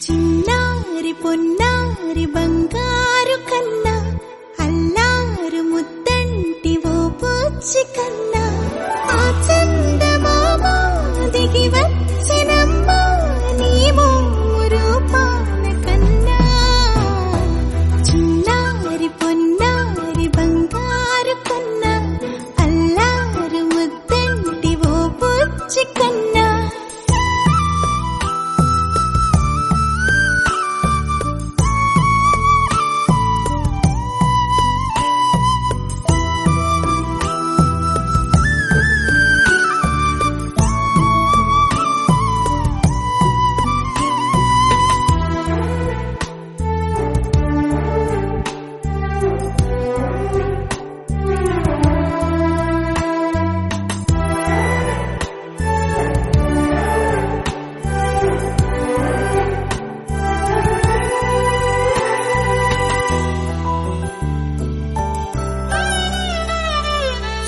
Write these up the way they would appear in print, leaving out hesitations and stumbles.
చిన్నారి పొన్నారి బంగారు కన్నా అల్లారు ముద్దంటి ఓ పూచి కన్నా ఆ చందమామ దిగి వచ్చినమ్మా నీ రూపాల కన్నా చిన్నారి పొన్నారి బంగారు కన్నా అల్లారు ముద్దంటి ఓ పూచి కన్నా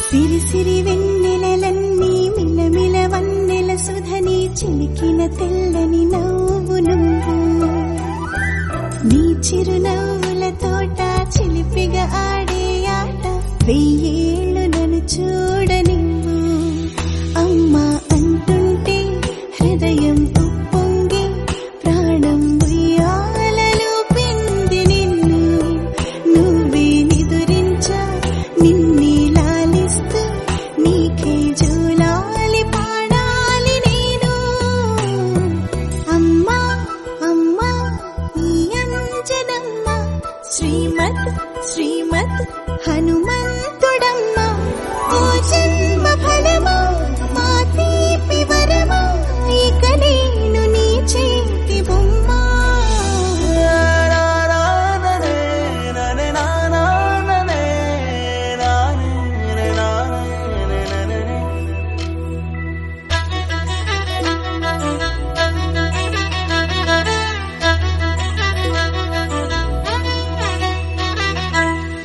సిరి సిరి వెన్నెలలన్నీ మిలమిల వన్నెల సుధని చిలికిన తెల్లని నవ్వు నువ్వు నీ చిరునవ్వుల తోట చిలిపిగా ఆడే ఆట వెయ్యేళ్ళు నన్ను చూడనివ్వు అమ్మా అంటుంటే హృదయం ఉప్పొంగి ప్రాణం ఉయ్యాలలో పిండి నిన్ను నువ్వే నిదురించా నిన్నే లాలిస్తూ నీకే జూలాలి పాడాలి నేను అమ్మా అమ్మా ఈ అంజనమ్మ శ్రీమత్ శ్రీమత్ హనుమంతుడమ్మ ఓ జన్మ ఫలమా మా తీపి వరమా ఇక నేను నీ చేతి బొమ్మ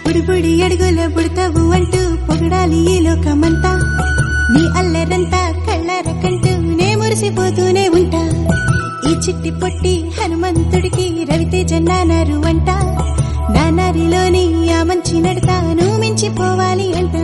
బుడిబుడి అడుగుల బుడతావు అంటూ పొగడాలి ఈ లోకమంతా నీ అల్లరంతా కళ్ళారకంటూ నే మురిసిపోతూనే ఉంటా ఈ చిట్టి పొట్టి హనుమంతుడికి రవితేజ నానారు అంట నానారిలోని ఆ మంచి నడతా నువ్వు మించిపోవాలి అంట